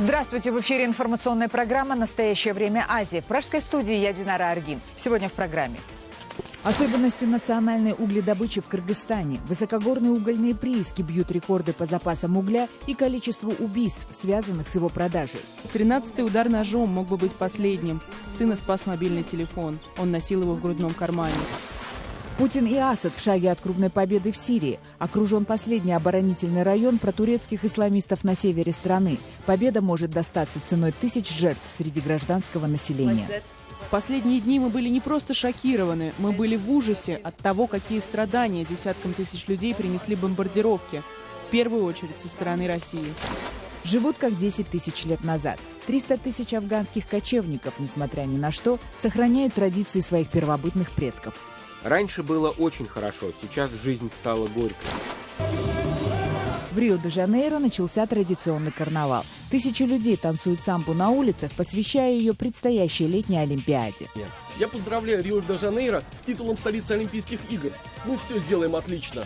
Здравствуйте! В эфире информационная программа «Настоящее время Азии». В пражской студии я Динара Аргин. Сегодня в программе. Особенности национальной угледобычи в Кыргызстане. Высокогорные угольные прииски бьют рекорды по запасам угля и количеству убийств, связанных с его продажей. 13-й удар ножом мог бы быть последним. Сына спас мобильный телефон. Он носил его в грудном кармане. Путин и Асад в шаге от крупной победы в Сирии. Окружен последний оборонительный район протурецких исламистов на севере страны. Победа может достаться ценой тысяч жертв среди гражданского населения. В последние дни мы были не просто шокированы, мы были в ужасе от того, какие страдания десяткам тысяч людей принесли бомбардировки. В первую очередь со стороны России. Живут как 10 тысяч лет назад. 300 тысяч афганских кочевников, несмотря ни на что, сохраняют традиции своих первобытных предков. Раньше было очень хорошо, сейчас жизнь стала горькой. В Рио-де-Жанейро начался традиционный карнавал. Тысячи людей танцуют самбу на улицах, посвящая ее предстоящей летней Олимпиаде. Я поздравляю Рио-де-Жанейро с титулом столицы Олимпийских игр. Мы все сделаем отлично.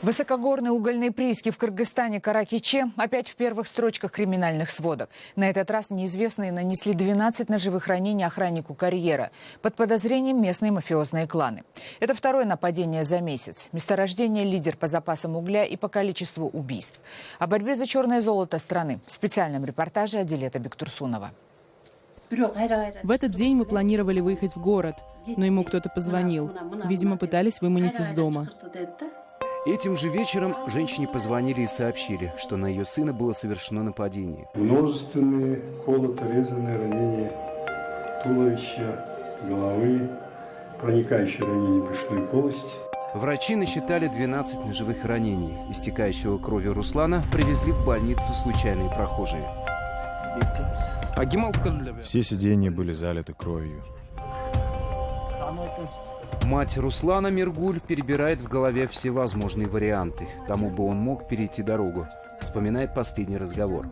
Высокогорные угольные прииски в Кыргызстане Каракиче опять в первых строчках криминальных сводок. На этот раз неизвестные нанесли 12 ножевых ранений охраннику карьера. Под подозрением местные мафиозные кланы. Это второе нападение за месяц. Месторождение — лидер по запасам угля и по количеству убийств. О борьбе за черное золото страны в специальном репортаже Адилета Бектурсунова. В этот день мы планировали выехать в город, но ему кто-то позвонил. Видимо, пытались выманить из дома. Этим же вечером женщине позвонили и сообщили, что на ее сына было совершено нападение. Множественные колото-резанные ранения туловища, головы, проникающие ранения брюшной полости. Врачи насчитали 12 ножевых ранений. Истекающего кровью Руслана привезли в больницу случайные прохожие. Все сиденья были залиты кровью. Мать Руслана, Миргуль, перебирает в голове всевозможные варианты, кому бы он мог перейти дорогу. Вспоминает последний разговор.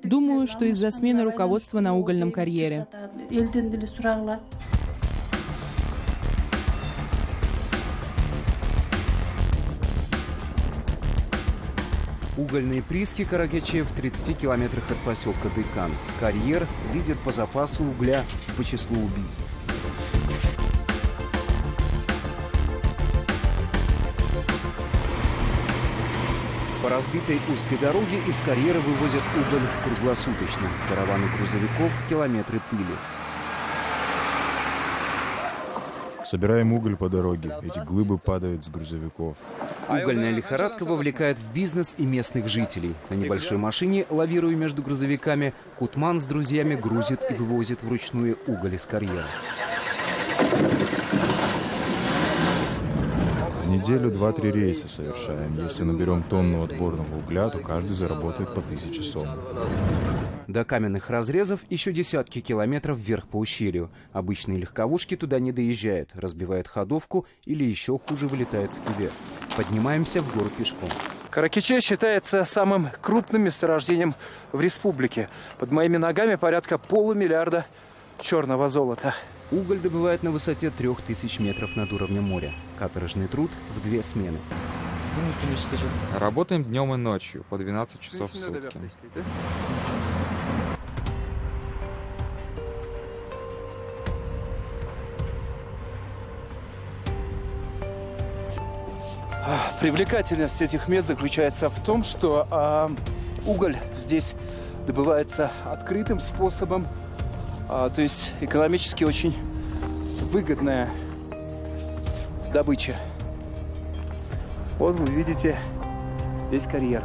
Думаю, что из-за смены руководства на угольном карьере. Угольные прииски Каракиче в 30 километрах от поселка Дыкан. Карьер — лидер по запасу угля и по числу убийств. По разбитой узкой дороге из карьера вывозят уголь круглосуточно. Караваны грузовиков, километры пыли. Собираем уголь по дороге. Эти глыбы падают с грузовиков. Угольная лихорадка вовлекает в бизнес и местных жителей. На небольшой машине, лавируя между грузовиками, Кутман с друзьями грузит и вывозит вручную уголь из карьера. В неделю 2-3 рейса совершаем. Если наберем тонну отборного угля, то каждый заработает по 1000 сомов. До каменных разрезов еще десятки километров вверх по ущелью. Обычные легковушки туда не доезжают, разбивают ходовку или еще хуже вылетают в кювет. Поднимаемся в гору пешком. Каракиче считается самым крупным месторождением в республике. Под моими ногами порядка 500 миллиарда черного золота. Уголь добывают на высоте 3000 метров над уровнем моря. Каторжный труд в 2 смены. Работаем днем и ночью, по 12 часов в сутки. Привлекательность этих мест заключается в том, что уголь здесь добывается открытым способом, то есть экономически очень выгодная добыча. Вот вы видите здесь карьер.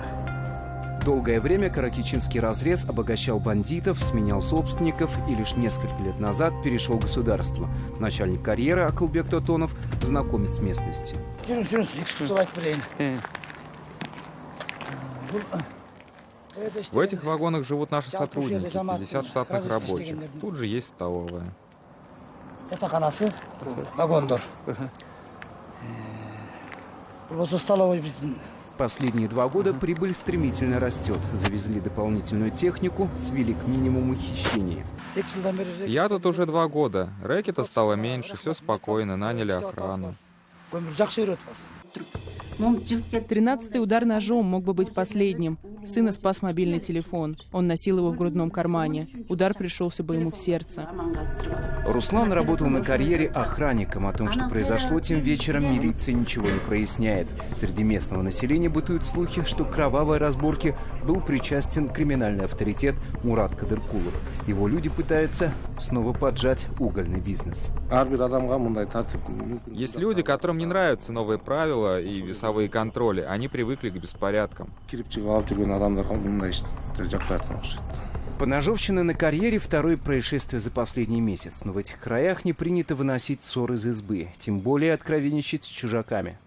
Долгое время каракичинский разрез обогащал бандитов, сменял собственников и лишь несколько лет назад перешел к государству. Начальник карьера Акылбек Тотонов знакомит с местностью. В этих вагонах живут наши сотрудники, 50 штатных рабочих. Тут же есть столовая. Последние 2 года прибыль стремительно растет. Завезли дополнительную технику, свели к минимуму хищения. Я тут уже 2 года. Рэкета стало меньше, все спокойно, наняли охрану. 13-й удар ножом мог бы быть последним. Сына спас мобильный телефон. Он носил его в грудном кармане. Удар пришелся бы ему в сердце. Руслан работал на карьере охранником. О том, что произошло тем вечером, милиция ничего не проясняет. Среди местного населения бытуют слухи, что к кровавой разборке был причастен криминальный авторитет Мурат Кадыркулов. Его люди пытаются снова поджать угольный бизнес. Есть люди, которым не нравятся новые правила и весовые контроли. Они привыкли к беспорядкам. Поножовщина на карьере – второе происшествие за последний месяц. Но в этих краях не принято выносить ссор из избы, тем более откровенничать с чужаками.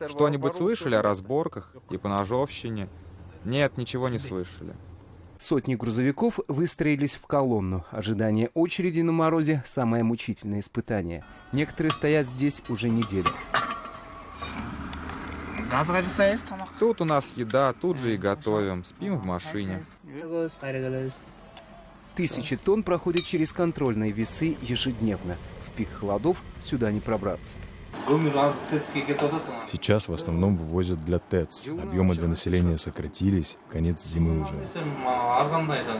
Что-нибудь слышали о разборках и поножовщине? Нет, ничего не слышали. Сотни грузовиков выстроились в колонну. Ожидание очереди на морозе – самое мучительное испытание. Некоторые стоят здесь уже неделю. Тут у нас еда, тут же и готовим. Спим в машине. Тысячи тонн проходят через контрольные весы ежедневно. В пик холодов сюда не пробраться. Сейчас в основном вывозят для ТЭЦ. Объемы для населения сократились, конец зимы уже.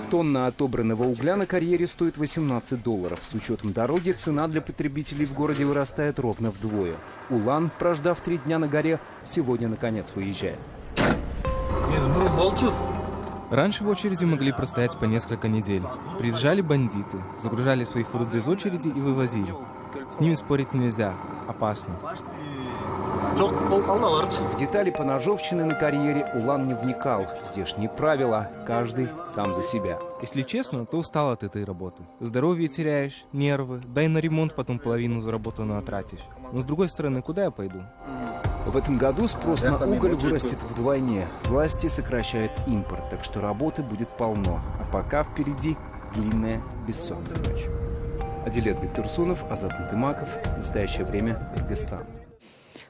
Тонна отобранного угля на карьере стоит $18. С учетом дороги цена для потребителей в городе вырастает ровно вдвое. Улан, прождав 3 дня на горе, сегодня наконец выезжает. Раньше в очереди могли простоять по несколько недель. Приезжали бандиты, загружали свои фуры без очереди и вывозили. С ними спорить нельзя. Опасно. В детали поножовщины на карьере Улан не вникал. Здешние правила, каждый сам за себя. Если честно, то устал от этой работы. Здоровье теряешь, нервы, да и на ремонт потом половину заработанного тратишь. Но с другой стороны, куда я пойду? В этом году спрос на уголь вырастет вдвойне. Власти сокращают импорт, так что работы будет полно. А пока впереди длинная бессонная ночь. Адилет Бектурсунов, Азат Антымаков. Настоящее время, Кыргызстан.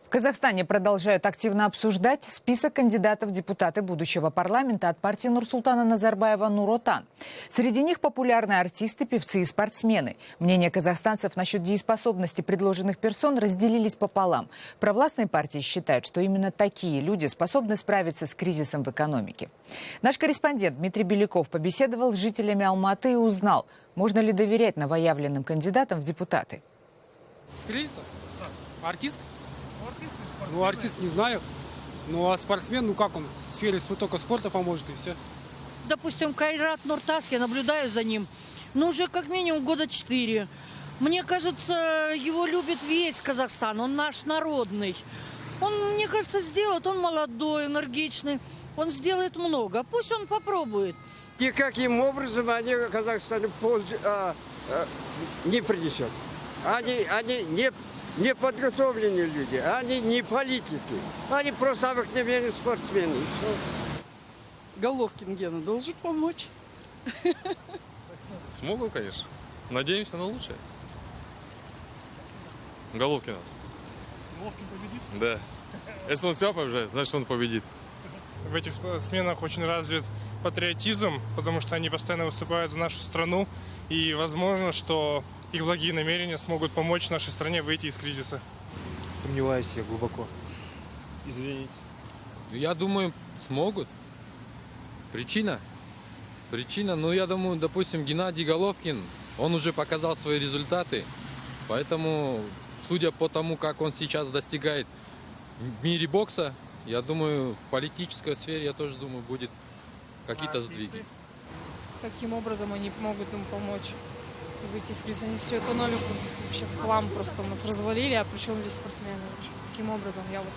В Казахстане продолжают активно обсуждать список кандидатов в депутаты будущего парламента от партии Нурсултана Назарбаева «Нур-Отан». Среди них популярные артисты, певцы и спортсмены. Мнения казахстанцев насчет дееспособности предложенных персон разделились пополам. Провластные партии считают, что именно такие люди способны справиться с кризисом в экономике. Наш корреспондент Дмитрий Беляков побеседовал с жителями Алматы и узнал, можно ли доверять новоявленным кандидатам в депутаты. С кризиса? Артист? Ну, артист не знаю. Ну, а спортсмен, ну как он, в сфере только спорта поможет и все. Допустим, Кайрат Нуртас, я наблюдаю за ним, ну, уже как минимум года 4. Мне кажется, его любит весь Казахстан, он наш народный. Он, мне кажется, сделает, он молодой, энергичный, он сделает много. Пусть он попробует. И каким образом они Казахстану пользу не принесет. Они не подготовленные люди, они не политики, они просто обыкновенные спортсмены. Головкин Гена должен помочь. Смогут, конечно. Надеемся на лучшее. Головкина. Головкин победит? Да. Если он себя побеждает, значит он победит. В этих спортсменах очень развит патриотизм, потому что они постоянно выступают за нашу страну. И возможно, что их благие намерения смогут помочь нашей стране выйти из кризиса. Сомневаюсь я глубоко. Извините. Я думаю, смогут. Причина, ну я думаю, допустим, Геннадий Головкин, он уже показал свои результаты. Поэтому, судя по тому, как он сейчас достигает в мире бокса, я думаю, в политической сфере, я тоже думаю, будет какие-то сдвиги. Каким образом они могут им помочь выйти из кризиса? Они всю экономику вообще в хлам просто у нас развалили, а при чем здесь спортсмены вообще? Каким образом? Я вот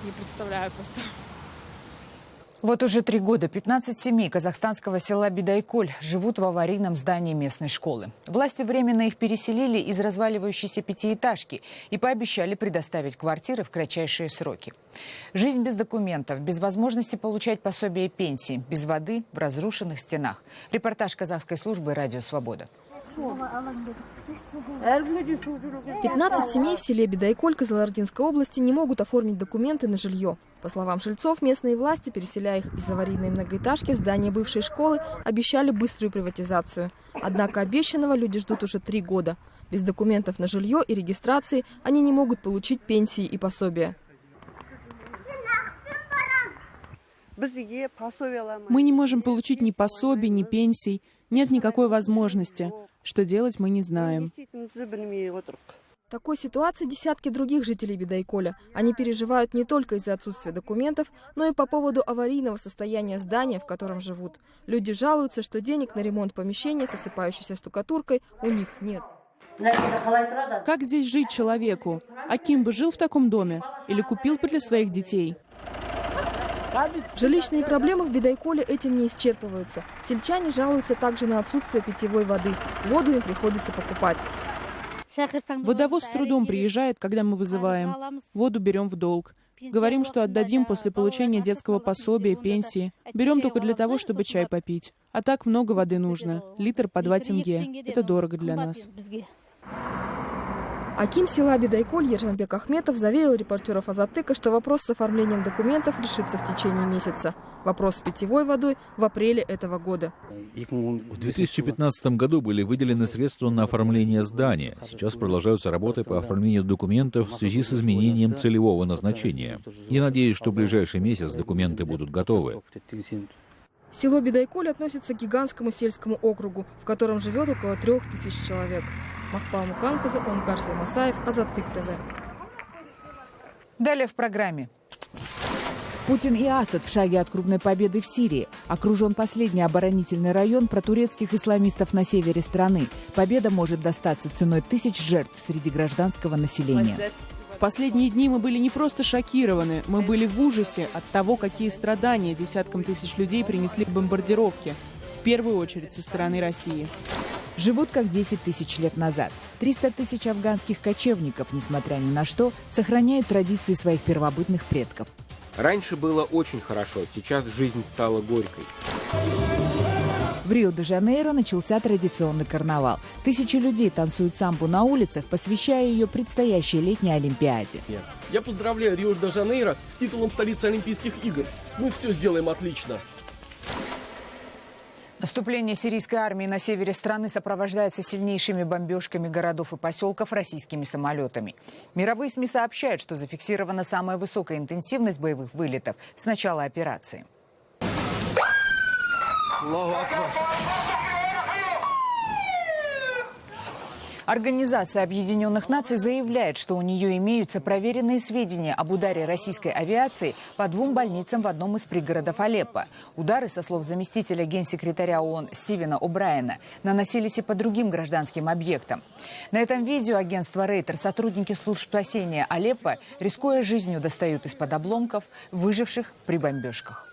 не представляю просто. Вот уже 3 года 15 семей казахстанского села Бидайколь живут в аварийном здании местной школы. Власти временно их переселили из разваливающейся 5-этажки и пообещали предоставить квартиры в кратчайшие сроки. Жизнь без документов, без возможности получать пособие и пенсии, без воды в разрушенных стенах. Репортаж казахской службы «Радио Свобода». 15 семей в селе Бидайколь Кызылординской области не могут оформить документы на жилье. По словам жильцов, местные власти, переселяя их из аварийной многоэтажки в здание бывшей школы, обещали быструю приватизацию. Однако обещанного люди ждут уже 3 года. Без документов на жилье и регистрации они не могут получить пенсии и пособия. Мы не можем получить ни пособий, ни пенсий. Нет никакой возможности. Что делать, мы не знаем. В такой ситуации десятки других жителей Бидайколя. Они переживают не только из-за отсутствия документов, но и по поводу аварийного состояния здания, в котором живут. Люди жалуются, что денег на ремонт помещения с осыпающейся штукатуркой у них нет. Как здесь жить человеку? Аким бы жил в таком доме? Или купил бы для своих детей? Жилищные проблемы в Бидайколе этим не исчерпываются. Сельчане жалуются также на отсутствие питьевой воды. Воду им приходится покупать. Водовоз с трудом приезжает, когда мы вызываем. Воду берем в долг. Говорим, что отдадим после получения детского пособия, пенсии. Берем только для того, чтобы чай попить. А так много воды нужно. Литр по 2 тенге. Это дорого для нас. Аким села Бидайколь Ержанбек Ахметов заверил репортеров Азаттыка, что вопрос с оформлением документов решится в течение месяца. Вопрос с питьевой водой в апреле этого года. В 2015 году были выделены средства на оформление здания. Сейчас продолжаются работы по оформлению документов в связи с изменением целевого назначения. Я надеюсь, что в ближайший месяц документы будут готовы. Село Бидайколь относится к гигантскому сельскому округу, в котором живет около 3000 человек. Махпал Муканказа, Онгар Масаев, Азаттык ТВ. Далее в программе. Путин и Асад в шаге от крупной победы в Сирии. Окружен последний оборонительный район протурецких исламистов на севере страны. Победа может достаться ценой тысяч жертв среди гражданского населения. В последние дни мы были не просто шокированы, мы были в ужасе от того, какие страдания десяткам тысяч людей принесли бомбардировки. В первую очередь со стороны России. Живут как 10 тысяч лет назад. 300 тысяч афганских кочевников, несмотря ни на что, сохраняют традиции своих первобытных предков. Раньше было очень хорошо, сейчас жизнь стала горькой. В Рио-де-Жанейро начался традиционный карнавал. Тысячи людей танцуют самбу на улицах, посвящая ее предстоящей летней Олимпиаде. Я поздравляю Рио-де-Жанейро с титулом столицы Олимпийских игр. Мы все сделаем отлично. Наступление сирийской армии на севере страны сопровождается сильнейшими бомбежками городов и поселков российскими самолетами. Мировые СМИ сообщают, что зафиксирована самая высокая интенсивность боевых вылетов с начала операции. Организация Объединенных Наций заявляет, что у нее имеются проверенные сведения об ударе российской авиации по 2 больницам в одном из пригородов Алеппо. Удары, со слов заместителя генсекретаря ООН Стивена О'Брайена, наносились и по другим гражданским объектам. На этом видео агентства Рейтер сотрудники служб спасения Алеппо, рискуя жизнью, достают из-под обломков выживших при бомбежках.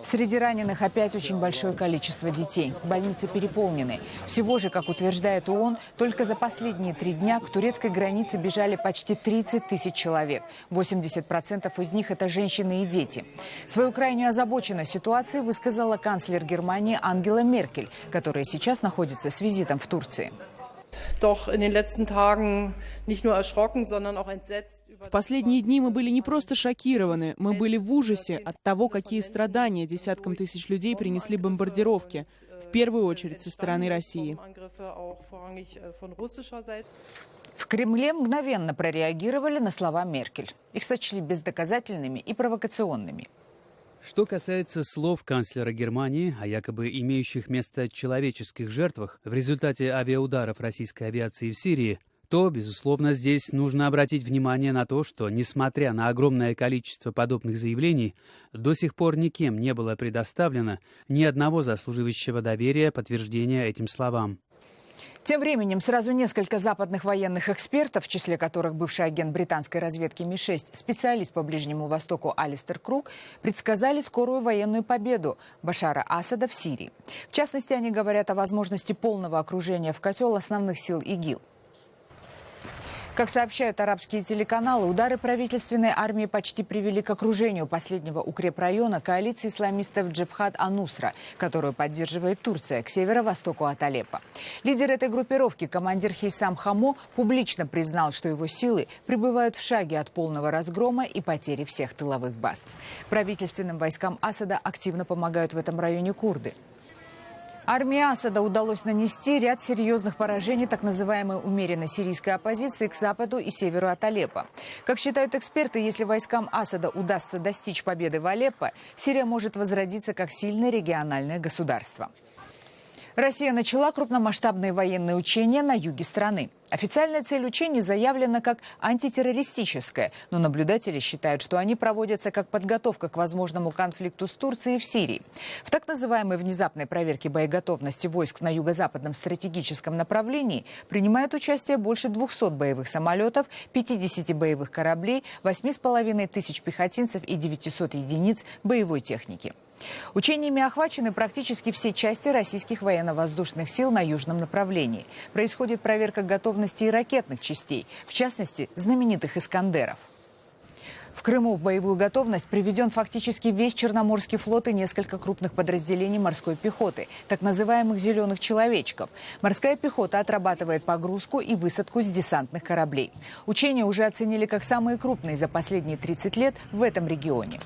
Среди раненых опять очень большое количество детей. Больницы переполнены. Всего же, как утверждает ООН, только за последние 3 дня к турецкой границе бежали почти 30 тысяч человек. 80% из них – это женщины и дети. Свою крайнюю озабоченность ситуацией высказала канцлер Германии Ангела Меркель, которая сейчас находится с визитом в Турции. В последние дни мы были не просто шокированы, мы были в ужасе от того, какие страдания десяткам тысяч людей принесли бомбардировки, в первую очередь со стороны России. В Кремле мгновенно прореагировали на слова Меркель. Их сочли бездоказательными и провокационными. Что касается слов канцлера Германии о якобы имеющих место человеческих жертвах в результате авиаударов российской авиации в Сирии, то, безусловно, здесь нужно обратить внимание на то, что, несмотря на огромное количество подобных заявлений, до сих пор никем не было предоставлено ни одного заслуживающего доверия подтверждения этим словам. Тем временем сразу несколько западных военных экспертов, в числе которых бывший агент британской разведки Ми-6, специалист по Ближнему Востоку Алистер Крук, предсказали скорую военную победу Башара Асада в Сирии. В частности, они говорят о возможности полного окружения в котел основных сил ИГИЛ. Как сообщают арабские телеканалы, удары правительственной армии почти привели к окружению последнего укрепрайона коалиции исламистов Джебхат ан-Нусра, которую поддерживает Турция, к северо-востоку от Алеппо. Лидер этой группировки, командир Хейсам Хамо, публично признал, что его силы пребывают в шаге от полного разгрома и потери всех тыловых баз. Правительственным войскам Асада активно помогают в этом районе курды. Армии Асада удалось нанести ряд серьезных поражений так называемой умеренной сирийской оппозиции к западу и северу от Алеппо. Как считают эксперты, если войскам Асада удастся достичь победы в Алеппо, Сирия может возродиться как сильное региональное государство. Россия начала крупномасштабные военные учения на юге страны. Официальная цель учений заявлена как антитеррористическая, но наблюдатели считают, что они проводятся как подготовка к возможному конфликту с Турцией в Сирии. В так называемой внезапной проверке боеготовности войск на юго-западном стратегическом направлении принимают участие больше 200 боевых самолетов, 50 боевых кораблей, 8,5 тысяч пехотинцев и 900 единиц боевой техники. Учениями охвачены практически все части российских военно-воздушных сил на южном направлении. Происходит проверка готовности и ракетных частей, в частности, знаменитых «Искандеров». В Крыму в боевую готовность приведен фактически весь Черноморский флот и несколько крупных подразделений морской пехоты, так называемых «зеленых человечков». Морская пехота отрабатывает погрузку и высадку с десантных кораблей. Учения уже оценили как самые крупные за последние 30 лет в этом регионе.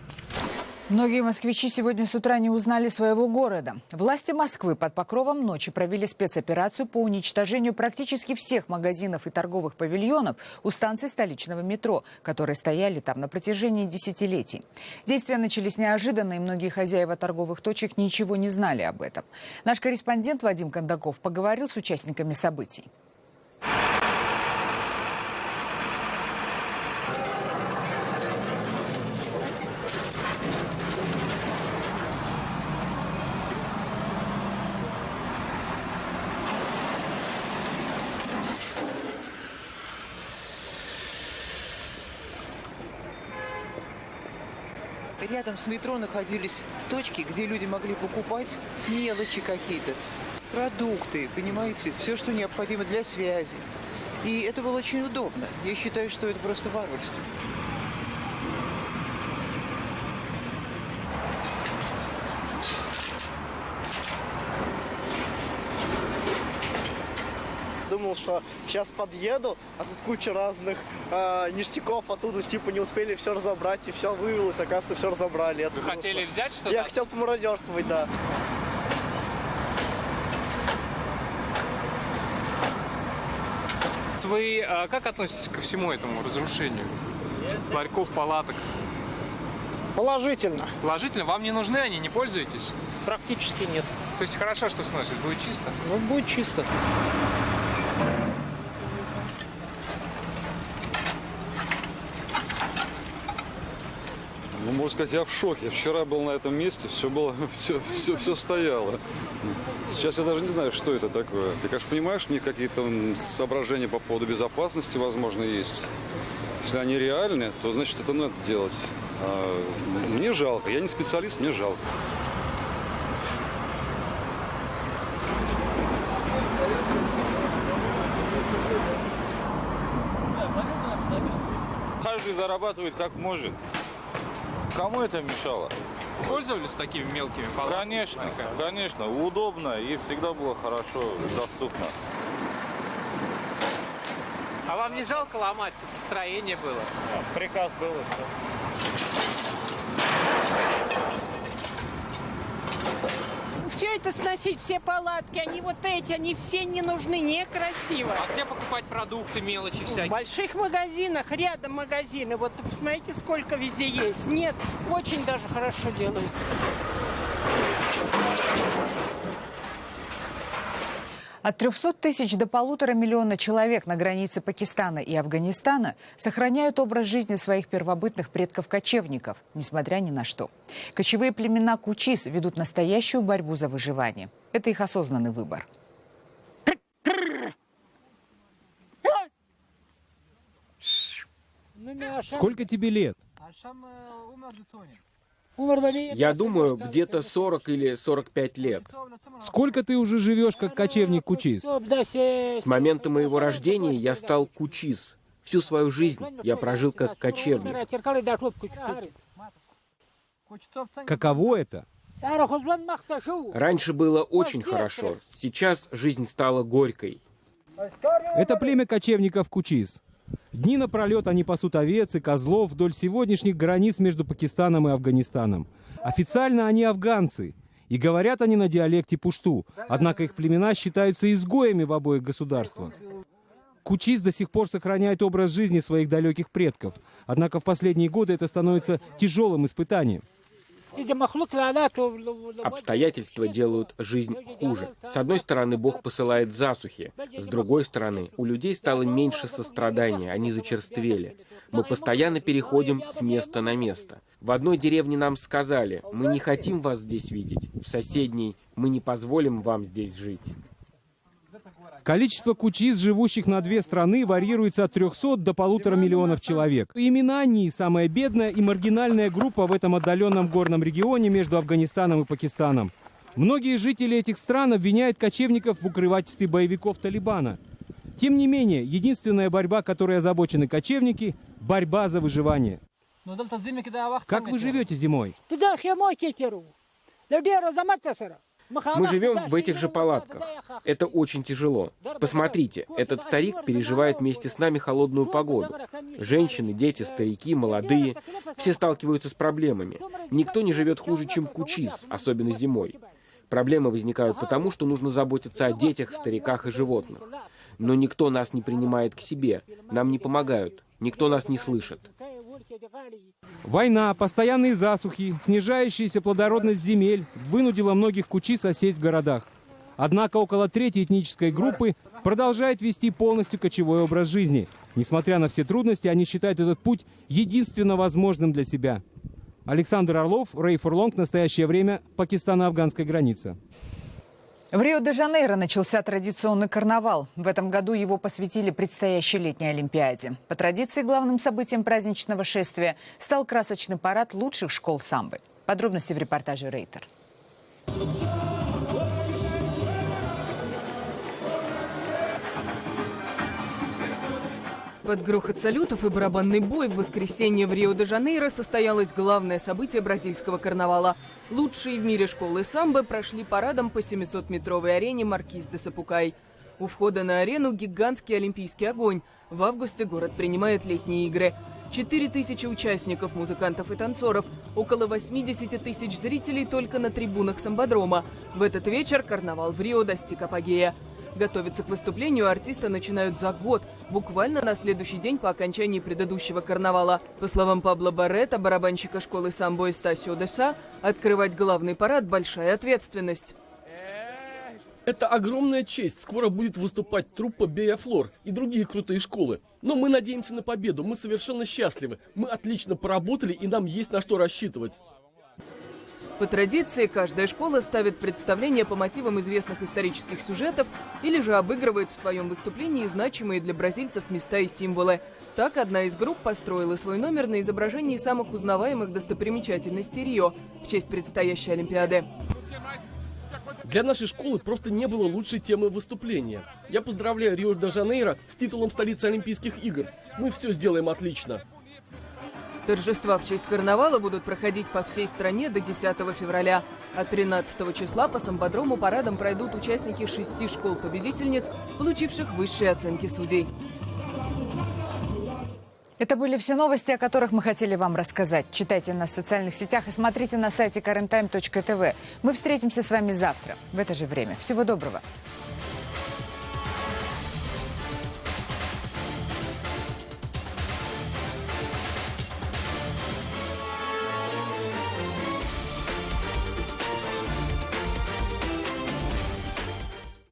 Многие москвичи сегодня с утра не узнали своего города. Власти Москвы под покровом ночи провели спецоперацию по уничтожению практически всех магазинов и торговых павильонов у станций столичного метро, которые стояли там на протяжении десятилетий. Действия начались неожиданно, и многие хозяева торговых точек ничего не знали об этом. Наш корреспондент Вадим Кондаков поговорил с участниками событий. Рядом с метро находились точки, где люди могли покупать мелочи какие-то, продукты, понимаете, все, что необходимо для связи. И это было очень удобно. Я считаю, что это просто варварство. Думал, что сейчас подъеду, а тут куча разных ништяков оттуда, типа не успели все разобрать, и все вывелось, оказывается, все разобрали. Вы хотели взять что-то? Я хотел помародерствовать, да. Вы как относитесь ко всему этому разрушению? Ларьков, палаток? Положительно. Положительно? Вам не нужны они, не пользуетесь? Практически нет. То есть хорошо, что сносят, будет чисто? Ну, будет чисто. Ну, можно сказать, я в шоке. Вчера был на этом месте, все стояло. Сейчас я даже не знаю, что это такое. Я, конечно, понимаю, что у них какие-то соображения по поводу безопасности, возможно, есть. Если они реальны, то, значит, это надо делать. Мне жалко. Я не специалист, мне жалко. Каждый зарабатывает как может. Кому это мешало? Пользовались такими мелкими палатками? Конечно, конечно. Удобно и всегда было хорошо, доступно. А вам не жалко ломать? Строение было? Да, приказ был и все. Все это сносить, все палатки, они вот эти, они все не нужны, некрасиво. А где покупать продукты, мелочи всякие? В больших магазинах, рядом магазины. Вот посмотрите, сколько везде есть. Нет, очень даже хорошо делают. От 300 тысяч до 1,5 миллиона человек на границе Пакистана и Афганистана сохраняют образ жизни своих первобытных предков-кочевников, несмотря ни на что. Кочевые племена кучис ведут настоящую борьбу за выживание. Это их осознанный выбор. Сколько тебе лет? Я думаю, где-то 40 или 45 лет. Сколько ты уже живешь как кочевник кучис? С момента моего рождения я стал кучис. Всю свою жизнь я прожил как кочевник. Каково это? Раньше было очень хорошо. Сейчас жизнь стала горькой. Это племя кочевников кучис. Дни напролет они пасут овец и козлов вдоль сегодняшних границ между Пакистаном и Афганистаном. Официально они афганцы. И говорят они на диалекте пушту, однако их племена считаются изгоями в обоих государствах. Кучис до сих пор сохраняет образ жизни своих далеких предков, однако в последние годы это становится тяжелым испытанием. Обстоятельства делают жизнь хуже. С одной стороны, Бог посылает засухи. С другой стороны, у людей стало меньше сострадания, они зачерствели. Мы постоянно переходим с места на место. В одной деревне нам сказали: мы не хотим вас здесь видеть. В соседней: мы не позволим вам здесь жить. Количество кучис, живущих на две страны, варьируется от 300 до 1,5 миллиона человек. Именно они – самая бедная и маргинальная группа в этом отдаленном горном регионе между Афганистаном и Пакистаном. Многие жители этих стран обвиняют кочевников в укрывательстве боевиков Талибана. Тем не менее, единственная борьба, которой озабочены кочевники – борьба за выживание. Как вы живете зимой? Мы живем в этих же палатках. Это очень тяжело. Посмотрите, этот старик переживает вместе с нами холодную погоду. Женщины, дети, старики, молодые — все сталкиваются с проблемами. Никто не живет хуже, чем кучис, особенно зимой. Проблемы возникают потому, что нужно заботиться о детях, стариках и животных. Но никто нас не принимает к себе, нам не помогают, никто нас не слышит. Война, постоянные засухи, снижающаяся плодородность земель вынудила многих кучис осесть в городах. Однако около трети этнической группы продолжает вести полностью кочевой образ жизни. Несмотря на все трудности, они считают этот путь единственно возможным для себя. Александр Орлов, Рэй Фурлонг, «Настоящее время», Пакистано-афганская граница. В Рио-де-Жанейро начался традиционный карнавал. В этом году его посвятили предстоящей летней Олимпиаде. По традиции главным событием праздничного шествия стал красочный парад лучших школ самбо. Подробности в репортаже Рейтер. Под грохот салютов и барабанный бой в воскресенье в Рио-де-Жанейро состоялось главное событие бразильского карнавала. Лучшие в мире школы самбо прошли парадом по 700-метровой арене Маркиз де Сапукай. У входа на арену гигантский олимпийский огонь. В августе город принимает летние игры. 4000 участников, музыкантов и танцоров, около 80 тысяч зрителей только на трибунах самбодрома. В этот вечер карнавал в Рио достиг апогея. Готовиться к выступлению артисты начинают за год, буквально на следующий день по окончании предыдущего карнавала. По словам Пабло Баррета, барабанщика школы самбо Эстасио де Са, открывать главный парад – большая ответственность. Это огромная честь. Скоро будет выступать труппа Бея Флор и другие крутые школы. Но мы надеемся на победу, мы совершенно счастливы. Мы отлично поработали и нам есть на что рассчитывать. По традиции, каждая школа ставит представление по мотивам известных исторических сюжетов или же обыгрывает в своем выступлении значимые для бразильцев места и символы. Так, одна из групп построила свой номер на изображении самых узнаваемых достопримечательностей Рио в честь предстоящей Олимпиады. Для нашей школы просто не было лучшей темы выступления. Я поздравляю Рио-де-Жанейро с титулом столицы Олимпийских игр. Мы все сделаем отлично. Торжества в честь карнавала будут проходить по всей стране до 10 февраля. А 13 числа по самбодрому парадом пройдут участники 6 школ-победительниц, получивших высшие оценки судей. Это были все новости, о которых мы хотели вам рассказать. Читайте нас в социальных сетях и смотрите на сайте currenttime.tv. Мы встретимся с вами завтра в это же время. Всего доброго.